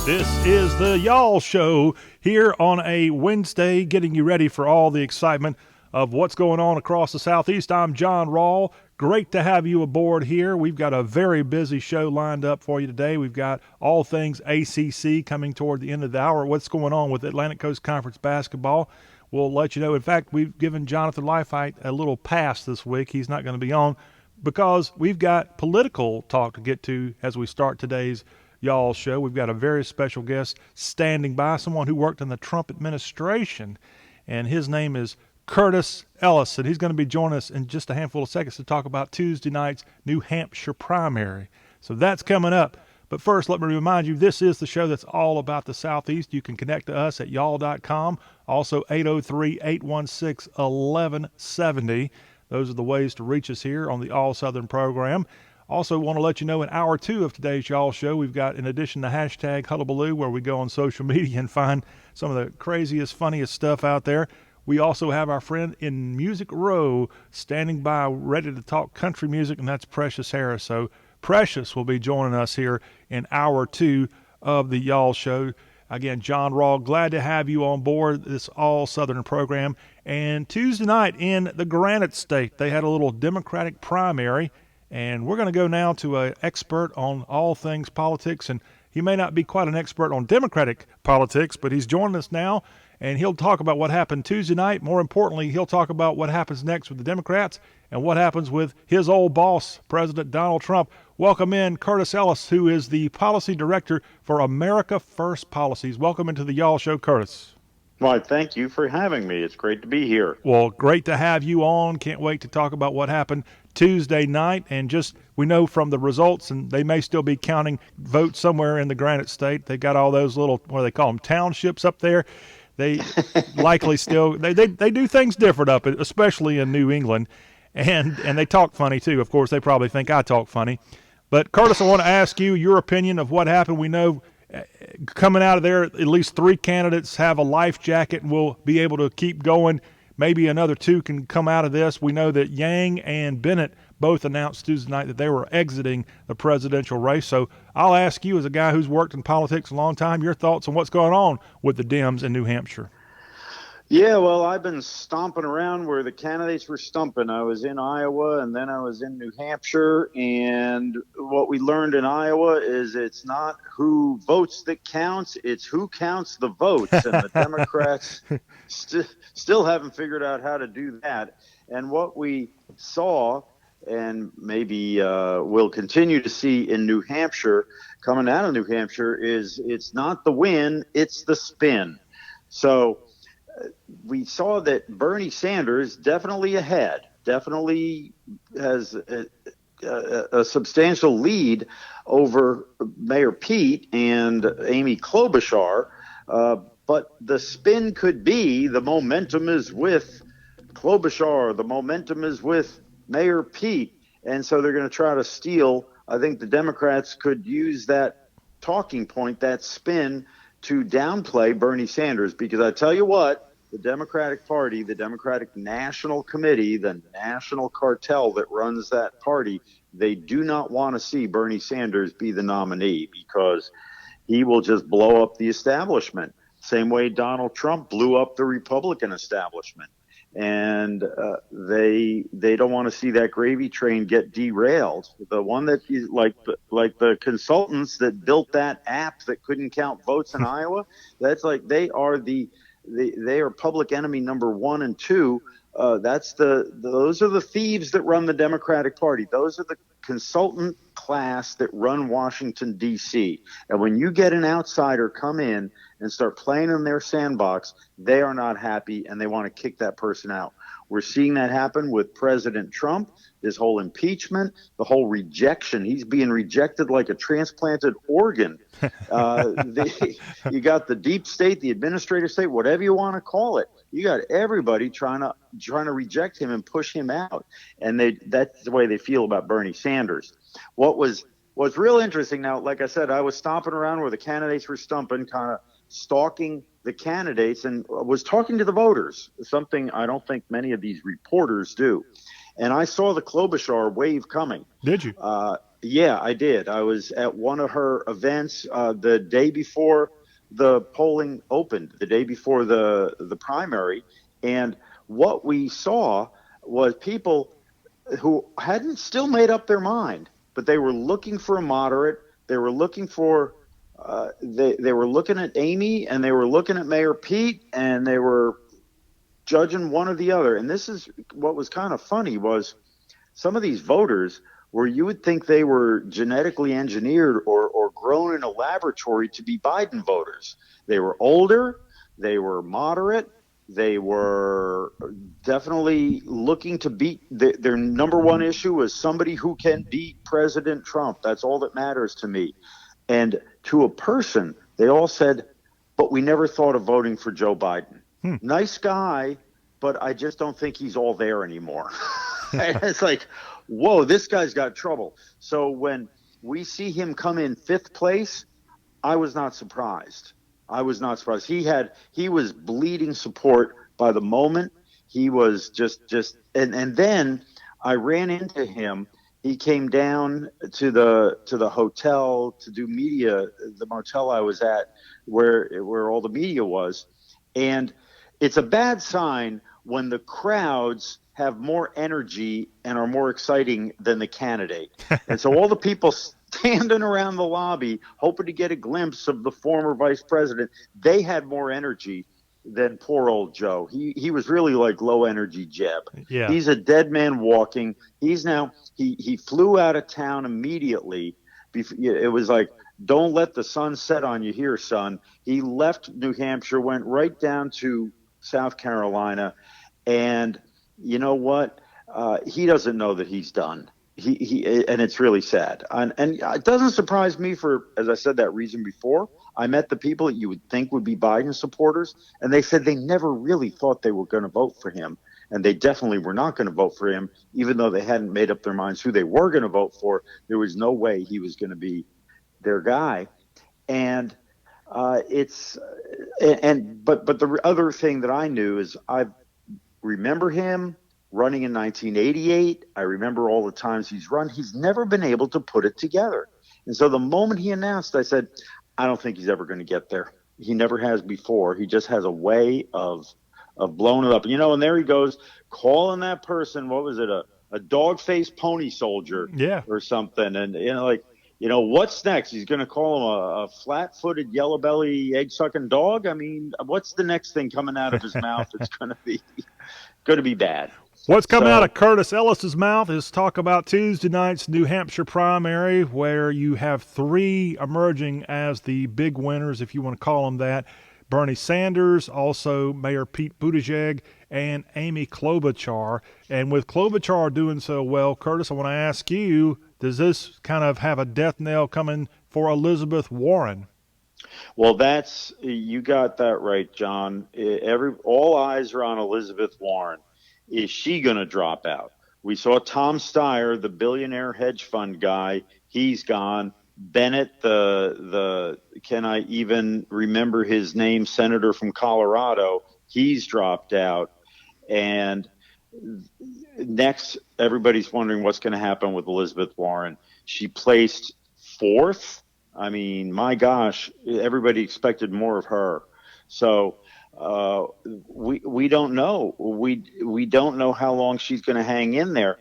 This is the Y'all Show here on a Wednesday, getting you ready for all the excitement of what's going on across the Southeast. I'm John Rawl. Great to have you aboard here. We've got a very busy show lined up for you today. We've got all things ACC coming toward the end of the hour. What's going on with Atlantic Coast Conference basketball? We'll let you know. In fact, we've given Jonathan Leifheit a little pass this week. He's not going to be on because we've got political talk to get to as we start today's Y'all Show. We've got a very special guest standing by, someone who worked in the Trump administration, and his name is Curtis Ellis, and he's going to be joining us in just a handful of seconds to talk about Tuesday night's New Hampshire primary. So that's coming up. But first, let me remind you, this is the show that's all about the Southeast. You can connect to us at y'all.com, also 803-816-1170. Those are the ways to reach us here on the All Southern program. Also want to let you know in hour two of today's Y'all Show, we've got, in addition to hashtag Hullabaloo, where we go on social media and find some of the craziest, funniest stuff out there, we also have our friend in Music Row standing by, ready to talk country music, and that's Precious Harris. So Precious will be joining us here in hour two of the Y'all Show. Again, John Rawl, glad to have you on board this All Southern program. And Tuesday night in the Granite State, they had a little Democratic primary. And we're going to go now to an expert on all things politics. And he may not be quite an expert on Democratic politics, but he's joining us now. And he'll talk about what happened Tuesday night. More importantly, he'll talk about what happens next with the Democrats and what happens with his old boss, President Donald Trump. Welcome in Curtis Ellis, who is the policy director for America First Policies. Welcome into the Y'all Show, Curtis. Well, thank you for having me. It's great to be here. Well, great to have you on. Can't wait to talk about what happened Tuesday night. And just, we know from the results, and they may still be counting votes somewhere in the Granite State. They got all those little, what do they call them, townships up there. They likely still, they do things different up, especially in New England. And they talk funny, too. Of course, they probably think I talk funny. But, Curtis, I want to ask you your opinion of what happened. We know coming out of there, at least three candidates have a life jacket and will be able to keep going. Maybe another two can come out of this. We know that Yang and Bennett both announced Tuesday night that they were exiting the presidential race. So I'll ask you, as a guy who's worked in politics a long time, your thoughts on what's going on with the Dems in New Hampshire. Yeah, well, I've been stomping around where the candidates were stumping. I was in Iowa, and then I was in New Hampshire. And what we learned in Iowa is it's not who votes that counts, it's who counts the votes. And the Democrats still haven't figured out how to do that. And what we saw, and maybe we'll continue to see in New Hampshire, coming out of New Hampshire, is it's not the win, it's the spin. So we saw that Bernie Sanders definitely ahead, definitely has a substantial lead over Mayor Pete and Amy Klobuchar, but the spin could be the momentum is with Klobuchar, the momentum is with Mayor Pete, and so they're going to try to steal. I think the Democrats could use that talking point, that spin, to downplay Bernie Sanders, because I tell you what, the Democratic Party, the Democratic National Committee, the national cartel that runs that party, they do not want to see Bernie Sanders be the nominee because he will just blow up the establishment. Same way Donald Trump blew up the Republican establishment. And they don't want to see that gravy train get derailed. The one that is like the consultants that built that app that couldn't count votes in Iowa, that's like they are public enemy number 1 and 2. Those are the thieves that run the Democratic Party. Those are the consultant class that run Washington, D.C. And when you get an outsider come in and start playing in their sandbox, they are not happy and they want to kick that person out. We're seeing that happen with President Trump, his whole impeachment, the whole rejection. He's being rejected like a transplanted organ. You got the deep state, the administrative state, whatever you want to call it. You got everybody trying to reject him and push him out. And that's the way they feel about Bernie Sanders. What's real interesting now, like I said, I was stomping around where the candidates were stumping, kind of stalking the candidates, and was talking to the voters, something I don't think many of these reporters do. And I saw the Klobuchar wave coming. Did you? Yeah, I did. I was at one of her events the day before the polling opened, the day before the primary, and what we saw was people who hadn't still made up their mind, but they were looking for a moderate. They were looking for they were looking at Amy and they were looking at Mayor Pete and they were judging one or the other. And this is what was kind of funny was some of these voters where you would think they were genetically engineered or grown in a laboratory to be Biden voters. They were older, they were moderate, they were definitely looking to beat their number one issue was somebody who can beat President Trump. That's all that matters to me. And to a person, they all said, but we never thought of voting for Joe Biden. Nice guy, but I just don't think he's all there anymore. And it's like, whoa, this guy's got trouble. So when we see him come in fifth place, I was not surprised. I was not surprised. He was bleeding support by the moment. He was and then I ran into him. He came down to the hotel to do media, the motel I was at where all the media was. And it's a bad sign when the crowds have more energy and are more exciting than the candidate. And so all the people standing around the lobby hoping to get a glimpse of the former vice president, they had more energy than poor old Joe. He was really like low energy Jeb. Yeah. He's a dead man walking. He flew out of town immediately. It was like, don't let the sun set on you here, son. He left New Hampshire, went right down to South Carolina, and you know what? He doesn't know that he's done. And it's really sad. And it doesn't surprise me for, as I said, that reason before. I met the people that you would think would be Biden supporters, and they said they never really thought they were going to vote for him. And they definitely were not going to vote for him, even though they hadn't made up their minds who they were going to vote for. There was no way he was going to be their guy. And but the other thing that I knew is I remember him running in 1988. I remember all the times he's run. He's never been able to put it together. And so the moment he announced, I said, I don't think he's ever going to get there. He never has before. He just has a way of blowing it up. And there he goes calling that person, what was it, a dog-faced pony soldier or something. And, what's next? He's going to call him a flat-footed, yellow-belly, egg-sucking dog? I mean, what's the next thing coming out of his mouth that's going to be bad? What's coming out of Curtis Ellis's mouth is talk about Tuesday night's New Hampshire primary, where you have three emerging as the big winners, if you want to call them that. Bernie Sanders, also Mayor Pete Buttigieg, and Amy Klobuchar. And with Klobuchar doing so well, Curtis, I want to ask you, does this kind of have a death knell coming for Elizabeth Warren? Well, you got that right, John. All eyes are on Elizabeth Warren. Is she going to drop out? We saw Tom Steyer, the billionaire hedge fund guy. He's gone. Bennett, the can I even remember his name, senator from Colorado, he's dropped out. And next, everybody's wondering what's going to happen with Elizabeth Warren. She placed fourth. I mean, my gosh, everybody expected more of her. So we don't know. We don't know how long she's going to hang in there.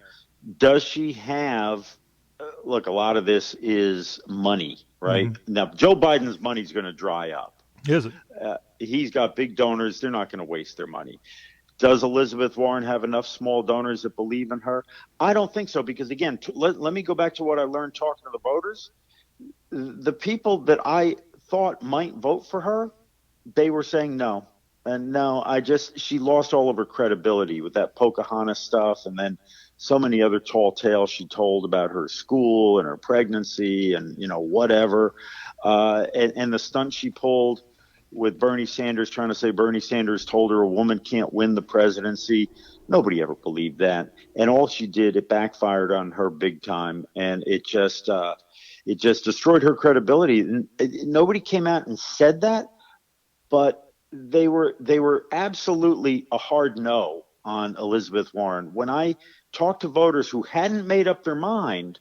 Does she have? Look, a lot of this is money, right? Mm-hmm. Now, Joe Biden's money's going to dry up. Is it? He's got big donors. They're not going to waste their money. Does Elizabeth Warren have enough small donors that believe in her? I don't think so, because, again, let me go back to what I learned talking to the voters. The people that I thought might vote for her, they were saying no. And no, she lost all of her credibility with that Pocahontas stuff, and then so many other tall tales she told about her school and her pregnancy and, whatever. And the stunt she pulled with Bernie Sanders, trying to say Bernie Sanders told her a woman can't win the presidency. Nobody ever believed that. And all she did, it backfired on her big time. And it just destroyed her credibility. And nobody came out and said that, but they were absolutely a hard no on Elizabeth Warren. When I talked to voters who hadn't made up their mind,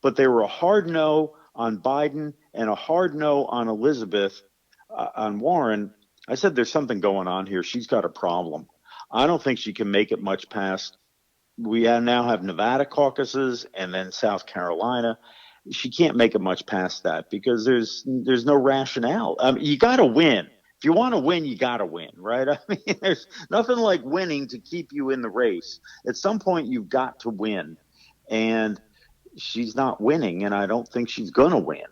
but they were a hard no on Biden and a hard no on Elizabeth, on Warren. I said, there's something going on here. She's got a problem. I don't think she can make it much past. We now have Nevada caucuses and then South Carolina. She can't make it much past that because there's no rationale. I mean, you got to win. If you want to win, you got to win, right? I mean, there's nothing like winning to keep you in the race. At some point, you've got to win. And she's not winning, and I don't think she's going to win.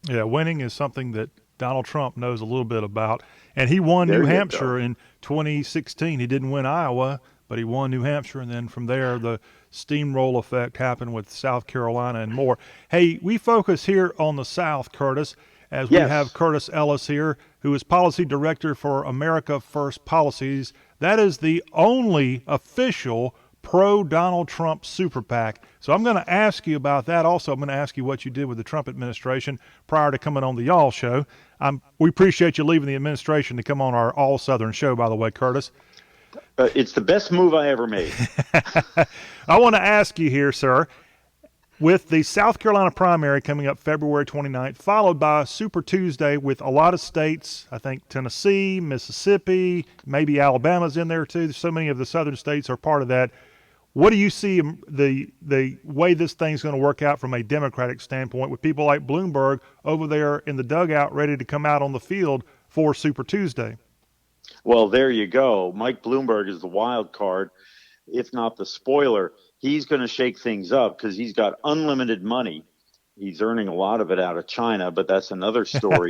Yeah, winning is something that Donald Trump knows a little bit about. And he won There New you Hampshire go. in 2016. He didn't win Iowa, but he won New Hampshire. And then from there, the steamroll effect happened with South Carolina and more. Hey, we focus here on the South, Curtis, as we have Yes. Curtis Ellis here, who is Policy Director for America First Policies. That is the only official pro-Donald Trump super PAC. So I'm going to ask you about that. Also, I'm going to ask you what you did with the Trump administration prior to coming on the Y'all Show. We appreciate you leaving the administration to come on our All Southern show, by the way, Curtis. It's the best move I ever made. I want to ask you here, sir, with the South Carolina primary coming up February 29th, followed by Super Tuesday with a lot of states, I think Tennessee, Mississippi, maybe Alabama's in there too. So many of the southern states are part of that. What do you see the way this thing's going to work out from a Democratic standpoint with people like Bloomberg over there in the dugout ready to come out on the field for Super Tuesday? Well, there you go. Mike Bloomberg is the wild card, if not the spoiler. He's going to shake things up because he's got unlimited money. He's earning a lot of it out of China, but that's another story.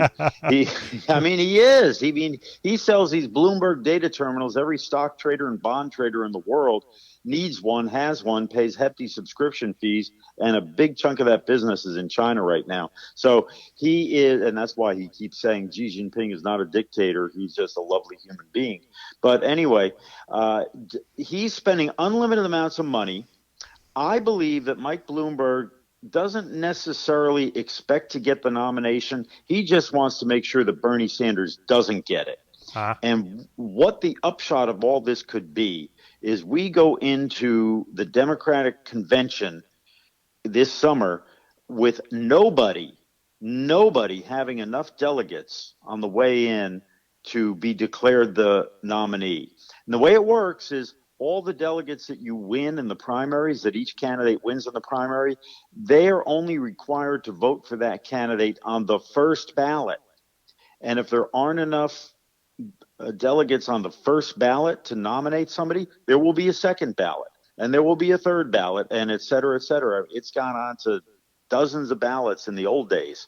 He is. He sells these Bloomberg data terminals. Every stock trader and bond trader in the world needs one, has one, pays hefty subscription fees, and a big chunk of that business is in China right now. So he is, and that's why he keeps saying Xi Jinping is not a dictator. He's just a lovely human being. But anyway, he's spending unlimited amounts of money. I believe that Mike Bloomberg doesn't necessarily expect to get the nomination. He just wants to make sure that Bernie Sanders doesn't get it. And what the upshot of all this could be is we go into the Democratic convention this summer with nobody having enough delegates on the way in to be declared the nominee. And the way it works is all the delegates that you win in the primaries, that each candidate wins in the primary, they are only required to vote for that candidate on the first ballot. And if there aren't enough delegates on the first ballot to nominate somebody, there will be a second ballot, and there will be a third ballot, and et cetera, et cetera. It's gone on to dozens of ballots in the old days,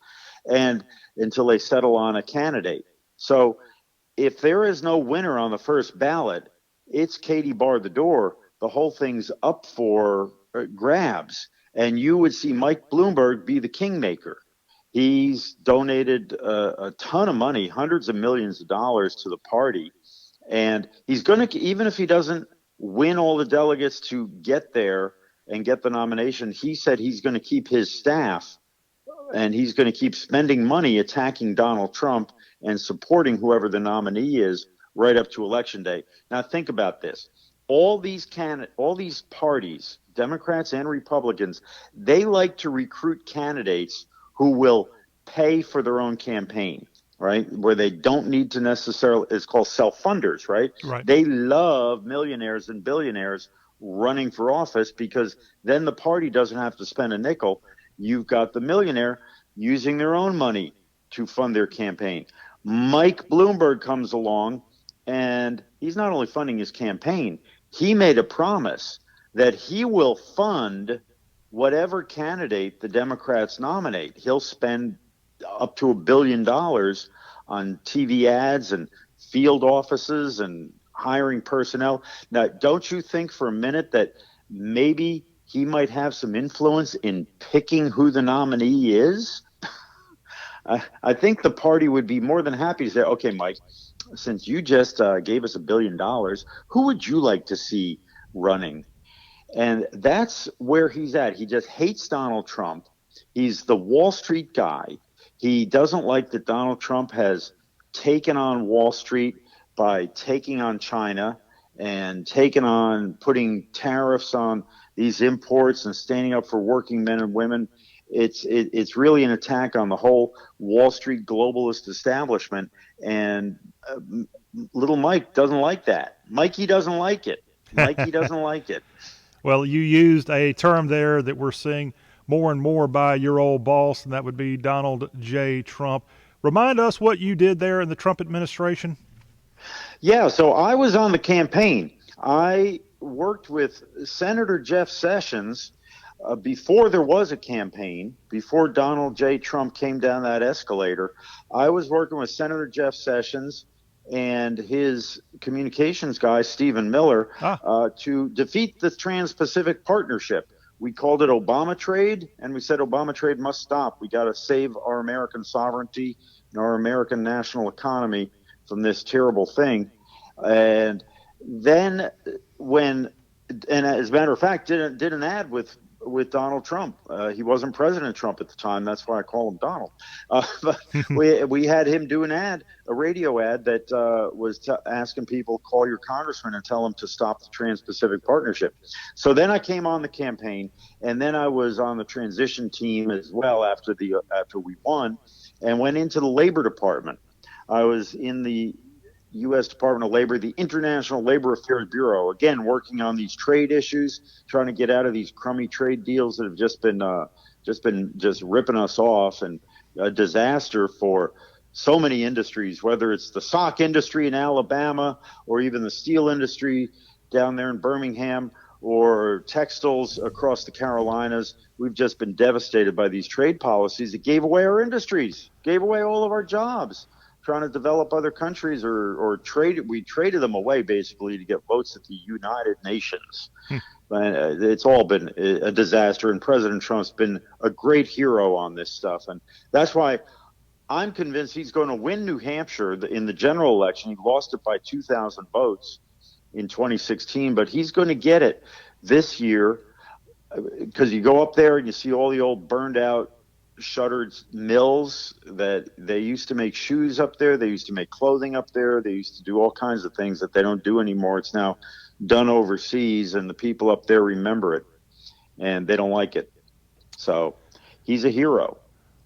and until they settle on a candidate. So if there is no winner on the first ballot, it's Katie barred the door. The whole thing's up for grabs, and you would see Mike Bloomberg be the kingmaker. He's donated a ton of money, hundreds of millions of dollars to the party. And he's going to, even if he doesn't win all the delegates to get there and get the nomination, he said he's going to keep his staff and he's going to keep spending money attacking Donald Trump and supporting whoever the nominee is right up to Election Day. Now, think about this. All these parties, Democrats and Republicans, they like to recruit candidates who will pay for their own campaign, right? Where they don't need to necessarily, it's called self-funders, right? They love millionaires and billionaires running for office because then the party doesn't have to spend a nickel. You've got the millionaire using their own money to fund their campaign. Mike Bloomberg comes along, and he's not only funding his campaign, he made a promise that he will fund whatever candidate the Democrats nominate. He'll spend up to $1 billion on TV ads and field offices and hiring personnel. Now, don't you think for a minute that maybe he might have some influence in picking who the nominee is? I think the party would be more than happy to say, okay, Mike, since you just gave us $1 billion, who would you like to see running? And that's where he's at. He just hates Donald Trump. He's the Wall Street guy. He doesn't like that Donald Trump has taken on Wall Street by taking on China and putting tariffs on these imports and standing up for working men and women. it's really an attack on the whole Wall Street globalist establishment. And little Mike doesn't like that. Mikey doesn't like it. Mikey doesn't like it. Well, you used a term there that we're seeing more and more by your old boss, and that would be Donald J. Trump. Remind us what you did there in the Trump administration. Yeah, so I was on the campaign. I worked with Senator Jeff Sessions before there was a campaign, before Donald J. Trump came down that escalator. I was working with Senator Jeff Sessions and his communications guy, Stephen Miller, to defeat the Trans-Pacific Partnership. We called it Obama trade, and we said Obama trade must stop. We got to save our American sovereignty and our American national economy from this terrible thing. And then and as a matter of fact, did an ad with Donald Trump. He wasn't President Trump at the time. That's why I call him Donald. But we had him do an ad, a radio ad that was asking people, call your congressman and tell him to stop the Trans-Pacific Partnership. So then I came on the campaign, and then I was on the transition team as well after we won, and went into the Labor Department. I was in the U.S. Department of Labor, the International Labor Affairs Bureau, again, working on these trade issues, trying to get out of these crummy trade deals that have just been ripping us off, and a disaster for so many industries, whether it's the sock industry in Alabama or even the steel industry down there in Birmingham or textiles across the Carolinas. We've just been devastated by these trade policies that gave away our industries, gave away all of our jobs. Trying to develop other countries or we traded them away basically to get votes at the United Nations. And it's all been a disaster, and President Trump's been a great hero on this stuff. And that's why I'm convinced he's going to win New Hampshire in the general election. He lost it by 2,000 votes in 2016, but he's going to get it this year because you go up there and you see all the old burned out shuttered mills that they used to make shoes up there. They used to make clothing up there. They used to do all kinds of things that they don't do anymore. It's now done overseas, and the people up there remember it, and they don't like it. So he's a hero.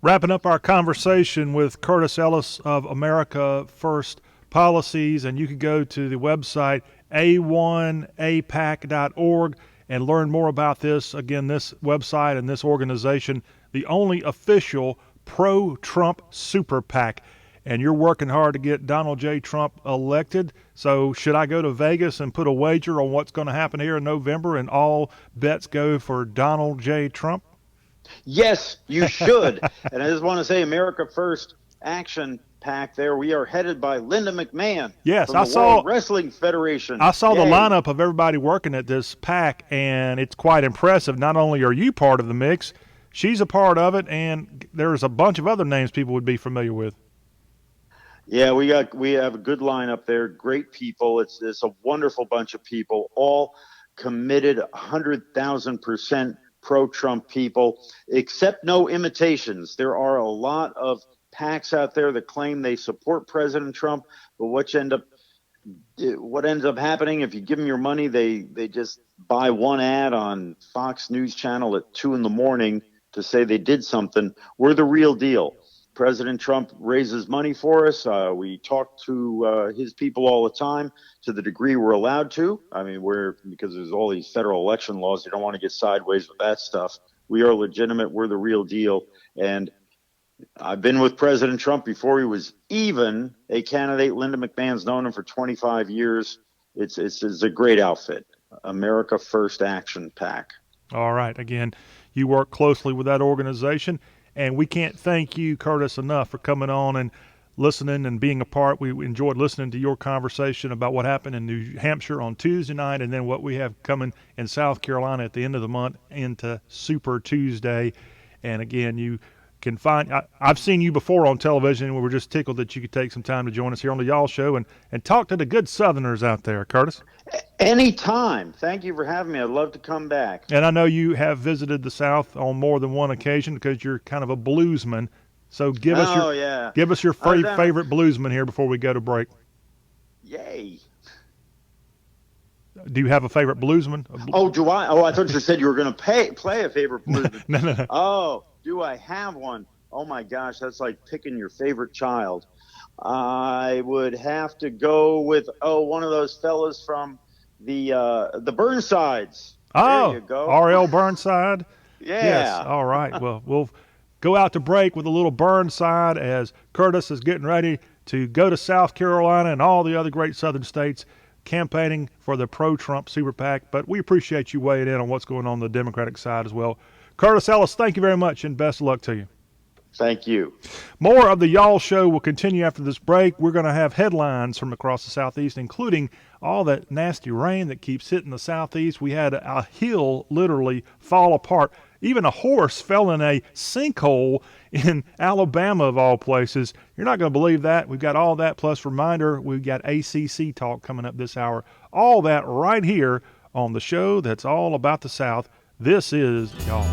Wrapping up our conversation with Curtis Ellis of America First Policies, and you can go to the website a1apac.org and learn more about this. Again, this website and this organization, the only official pro-Trump super PAC. And you're working hard to get Donald J. Trump elected. So should I go to Vegas and put a wager on what's going to happen here in November and all bets go for Donald J. Trump? Yes, you should. And I just want to say America First Action PAC there. We are headed by Linda McMahon. Yes, I saw World Wrestling Federation. I saw the lineup of everybody working at this PAC, and it's quite impressive. Not only are you part of the mix, she's a part of it, and there's a bunch of other names people would be familiar with. Yeah, we have a good lineup there. Great people. It's a wonderful bunch of people, all committed 100,000% pro-Trump people, except no imitations. There are a lot of PACs out there that claim they support President Trump, but what ends up happening if you give them your money, they just buy one ad on Fox News Channel at 2 a.m. to say they did something. We're the real deal. President Trump raises money for us. We talk to his people all the time to the degree we're allowed to. I mean, because there's all these federal election laws. You don't want to get sideways with that stuff. We are legitimate. We're the real deal. And I've been with President Trump before he was even a candidate. Linda McMahon's known him for 25 years. It's a great outfit. America First Action PAC. All right. Again, you work closely with that organization. And we can't thank you, Curtis, enough for coming on and listening and being a part. We enjoyed listening to your conversation about what happened in New Hampshire on Tuesday night and then what we have coming in South Carolina at the end of the month into Super Tuesday. And again, you can find I've seen you before on television, and we were just tickled that you could take some time to join us here on the Y'all Show and talk to the good Southerners out there, Curtis. Anytime. Thank you for having me. I'd love to come back. And I know you have visited the South on more than one occasion because you're kind of a bluesman. So give us your favorite bluesman here before we go to break. Yay. Do you have a favorite bluesman? Oh, do I? Oh, I thought you said you were going to play a favorite bluesman. No. Oh, do I have one? Oh my gosh, that's like picking your favorite child. I would have to go with one of those fellas from the Burnsides. Oh, there you go. R.L. Burnside. Yeah. Yes. All right. Well, we'll go out to break with a little Burnside as Curtis is getting ready to go to South Carolina and all the other great southern states campaigning for the pro-Trump Super PAC. But we appreciate you weighing in on what's going on the Democratic side as well. Curtis Ellis, thank you very much and best of luck to you. Thank you. More of the Y'all Show will continue after this break. We're going to have headlines from across the Southeast, including all that nasty rain that keeps hitting the Southeast. We had a hill literally fall apart. Even a horse fell in a sinkhole in Alabama, of all places. You're not going to believe that. We've got all that, plus reminder, we've got ACC talk coming up this hour. All that right here on the show that's all about the South. This is Y'all.